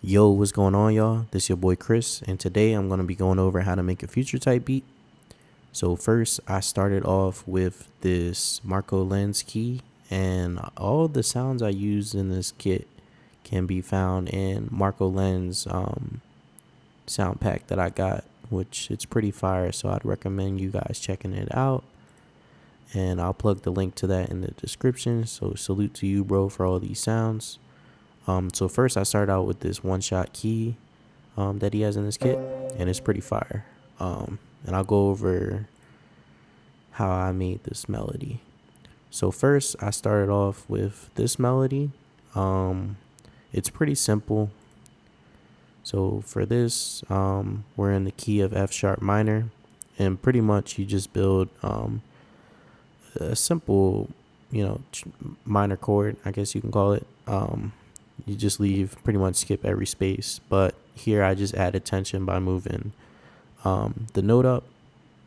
Yo, what's going on, y'all? This your boy Chris, and today I'm going to be going over how to make a future type beat. So first, I started off with this Marco Lens key, and all the sounds I used in this kit can be found in Marco Lens sound pack that I got, which it's pretty fire, so I'd recommend you guys checking it out. And I'll plug the link to that in the description. So salute to you, bro, for all these sounds. So first I started out with this one-shot key that he has in this kit, and it's pretty fire. And I'll go over how I made this melody. So first I started off with this melody. It's pretty simple. So for this, we're in the key of F sharp minor, and pretty much you just build a simple, minor chord, I guess you can call it. You just pretty much skip every space. But here I just added tension by moving the note up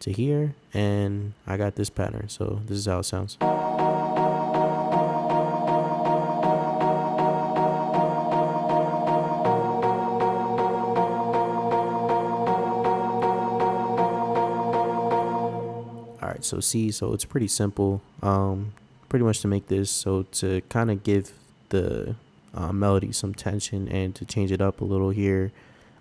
to here, and I got this pattern. So this is how it sounds. All right, so it's pretty simple. Pretty much to make this, so to kind of give the melody some tension and to change it up a little here,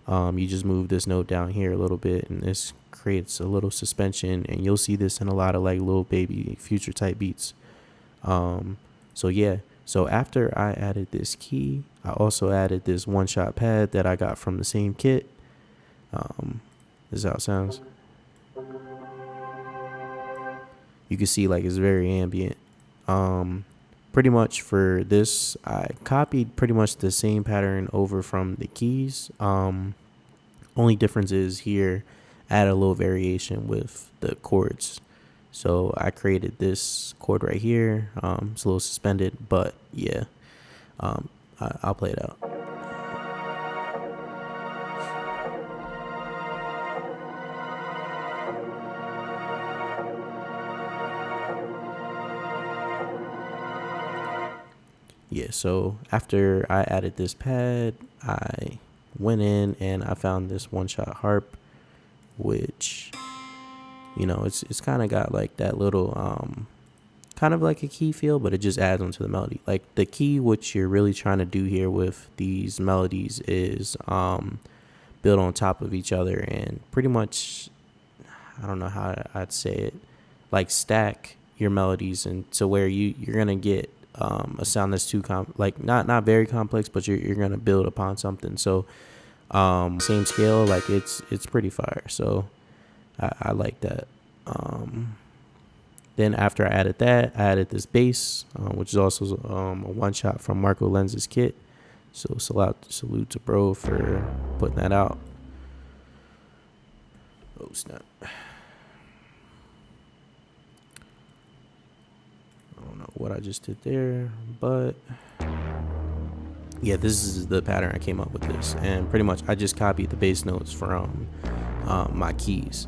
you just move this note down here a little bit, and this creates a little suspension, and you'll see this in a lot of like Lil Baby future type beats. So yeah, so after I added this key, I also added this one-shot pad that I got from the same kit. This is how it sounds. You can see like it's very ambient. Pretty much for this, I copied pretty much the same pattern over from the keys. Only difference is here, add a little variation with the chords. So I created this chord right here. It's a little suspended, but yeah, I'll play it out. Yeah, so after I added this pad, I went in and I found this one-shot harp, which, it's kind of got like that little, kind of like a key feel, but it just adds onto the melody. Like the key, what you're really trying to do here with these melodies is build on top of each other and pretty much, I don't know how I'd say it, like stack your melodies and to where you're going to get a sound that's too not very complex, but you're gonna build upon something. So same scale, like it's pretty fire. So I like that. Then after I added that, I added this bass, which is also a one shot from Marco Lens's kit. So salute to bro for putting that out. Oh snap. I don't know what I just did there, but yeah, this is the pattern I came up with this, and pretty much I just copied the bass notes from my keys.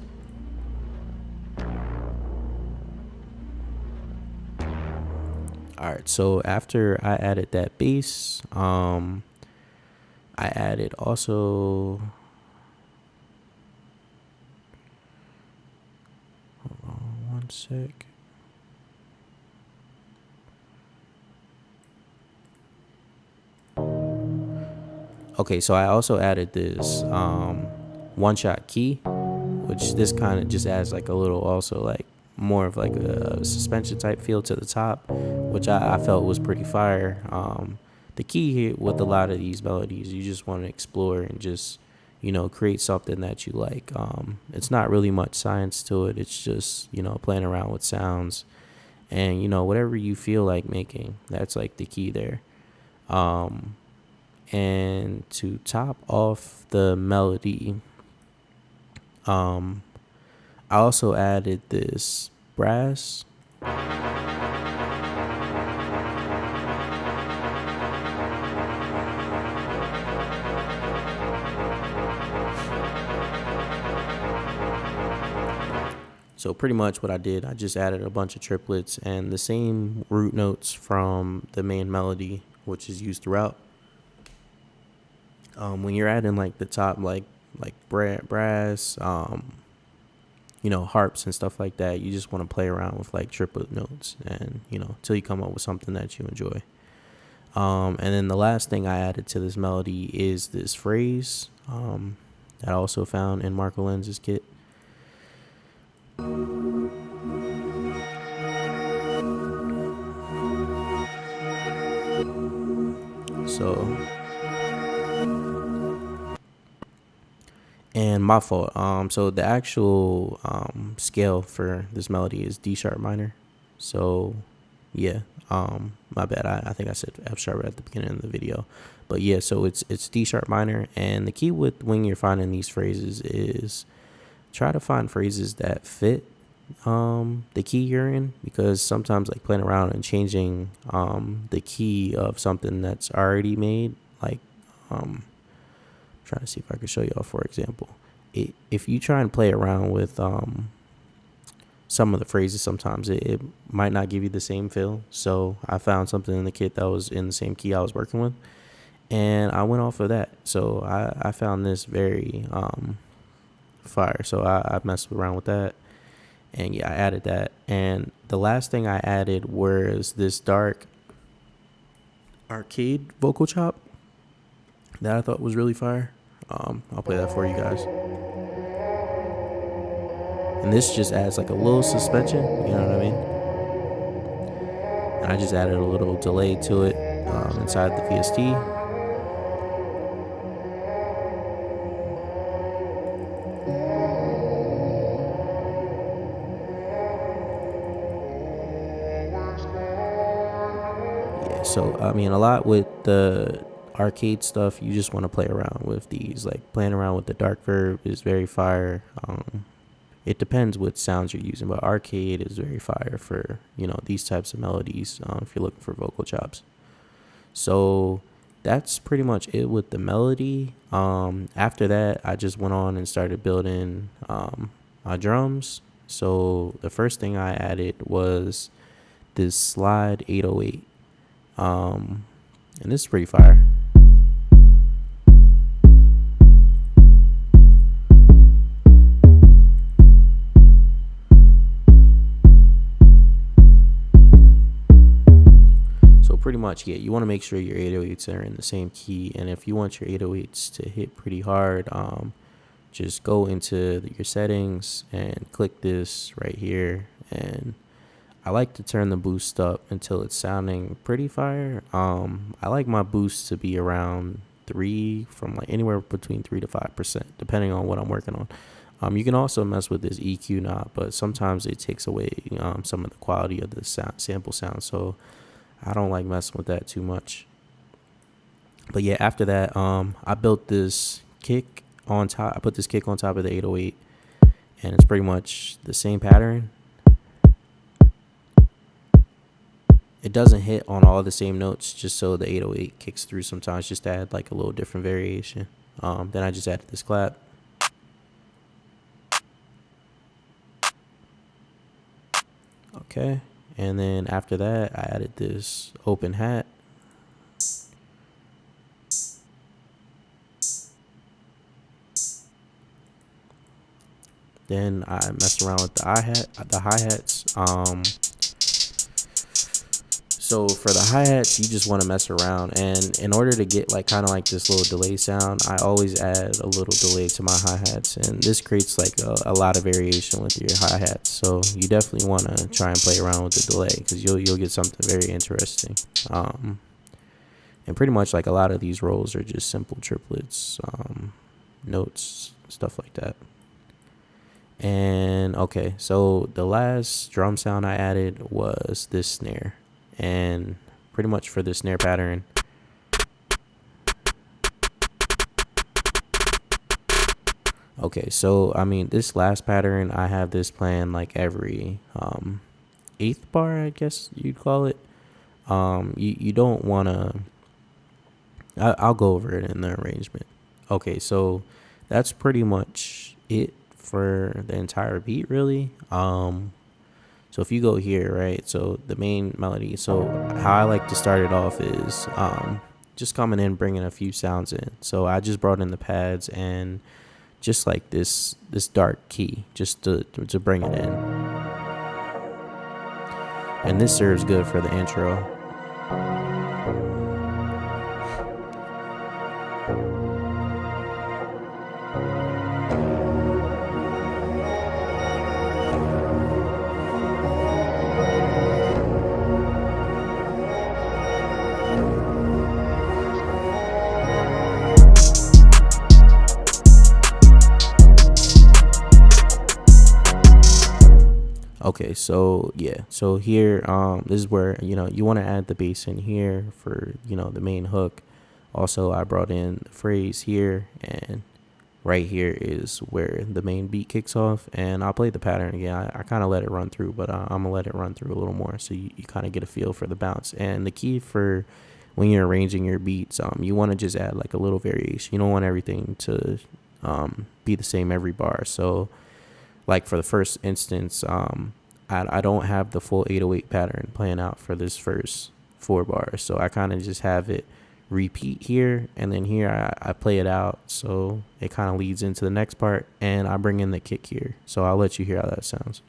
All right, so after I added that bass, I added also, hold on one sec. Okay, so I also added this one-shot key, which this kind of just adds like a little, also like more of like a suspension type feel to the top, which I felt was pretty fire. The key here with a lot of these melodies, you just want to explore and just, create something that you like. It's not really much science to it. It's just, playing around with sounds and, whatever you feel like making, that's like the key there. And to top off the melody, I also added this brass. So pretty much what I did, I just added a bunch of triplets and the same root notes from the main melody, which is used throughout. When you're adding like the top, like brass, harps and stuff like that, you just want to play around with like triplet notes, and till you come up with something that you enjoy. And then the last thing I added to this melody is this phrase that I also found in Marco Lenz's kit. So, and my fault. So the actual scale for this melody is D sharp minor. So, yeah. My bad. I think I said F sharp at the beginning of the video, but yeah. So it's D sharp minor, and the key with when you're finding these phrases is try to find phrases that fit the key you're in, because sometimes like playing around and changing the key of something that's already made, like trying to see if I could show y'all, for example, if you try and play around with some of the phrases, sometimes it might not give you the same feel. So I found something in the kit that was in the same key I was working with, and I went off of that. So I found this very fire. So I messed around with that, and yeah, I added that. And the last thing I added was this dark arcade vocal chop that I thought was really fire. I'll play that for you guys. And this just adds like a little suspension, you know what I mean? And I just added a little delay to it inside the VST. Yeah, so I mean, a lot with the arcade stuff, you just want to play around with these. Like playing around with the dark verb is very fire. It depends what sounds you're using, but arcade is very fire for these types of melodies if you're looking for vocal chops. So that's pretty much it with the melody. After that, I just went on and started building my drums. So the first thing I added was this slide 808, and this is pretty fire. Pretty much, yeah, you want to make sure your 808s are in the same key, and if you want your 808s to hit pretty hard, just go into your settings and click this right here, and I like to turn the boost up until it's sounding pretty fire. I like my boost to be around 3, from like anywhere between 3 to 5%, depending on what I'm working on. You can also mess with this EQ knob, but sometimes it takes away some of the quality of the sample sound, so I don't like messing with that too much. But yeah, after that, I built this kick on top. I put this kick on top of the 808, and it's pretty much the same pattern. It doesn't hit on all the same notes, just so the 808 kicks through sometimes, just to add like a little different variation. Then I just added this clap. Okay. And then after that, I added this open hat. Then I messed around with the hi-hats. So for the hi-hats, you just want to mess around, and in order to get like kind of like this little delay sound, I always add a little delay to my hi-hats, and this creates like a lot of variation with your hi-hats. So you definitely want to try and play around with the delay, because you'll get something very interesting. And pretty much like a lot of these rolls are just simple triplets, notes, stuff like that. And okay, so the last drum sound I added was this snare. And pretty much for the snare pattern, okay, so I mean, this last pattern, I have this playing like every 8th bar, I guess you'd call it. You don't want to, I'll go over it in the arrangement. Okay, so that's pretty much it for the entire beat, really. So if you go here, right, so the main melody, so how I like to start it off is just coming in, bringing a few sounds in. So I just brought in the pads and just like this dark key just to bring it in. And this serves good for the intro. Okay, so yeah, so here this is where you want to add the bass in here for the main hook. Also, I brought in the phrase here, and right here is where the main beat kicks off. And I'll play the pattern again. I kind of let it run through, but I'm gonna let it run through a little more so you kind of get a feel for the bounce. And the key for when you're arranging your beats, you want to just add like a little variation. You don't want everything to be the same every bar. So like for the first instance, I don't have the full 808 pattern playing out for this first 4 bars. So I kind of just have it repeat here, and then here I play it out. So it kind of leads into the next part, and I bring in the kick here. So I'll let you hear how that sounds.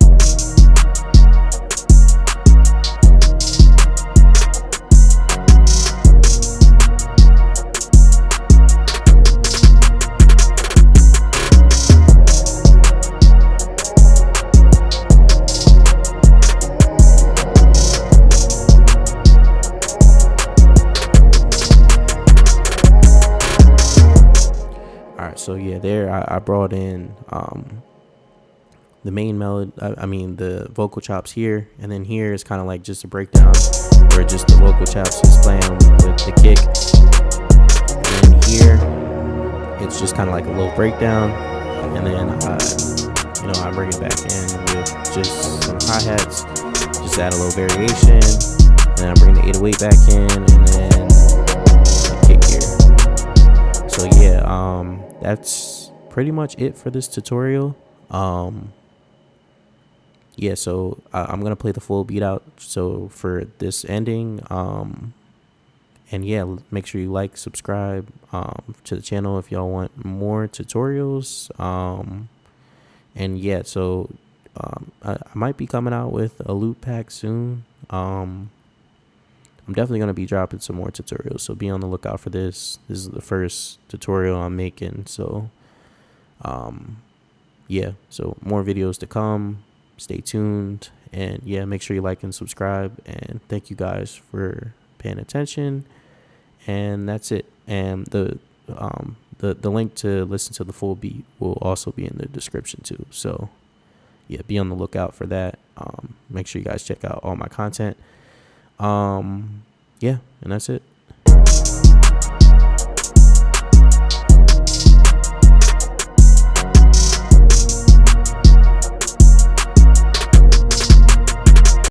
So yeah, there I brought in the main melody. I mean the vocal chops here, and then here is kind of like just a breakdown where just the vocal chops is playing with the kick, and then here it's just kind of like a little breakdown, and then I bring it back in with just some hi-hats, just add a little variation, and then I bring the 808 back in, and then the kick here. So yeah, that's pretty much it for this tutorial. Yeah, so I'm gonna play the full beat out so for this ending. And yeah, make sure you like, subscribe to the channel if y'all want more tutorials. And yeah, so I might be coming out with a loop pack soon. I'm definitely going to be dropping some more tutorials, so be on the lookout for this. This is the first tutorial I'm making, so yeah, so more videos to come. Stay tuned, and yeah, make sure you like and subscribe, and thank you guys for paying attention. And that's it. And the link to listen to the full beat will also be in the description too, so yeah, be on the lookout for that. Make sure you guys check out all my content. Yeah, and that's it.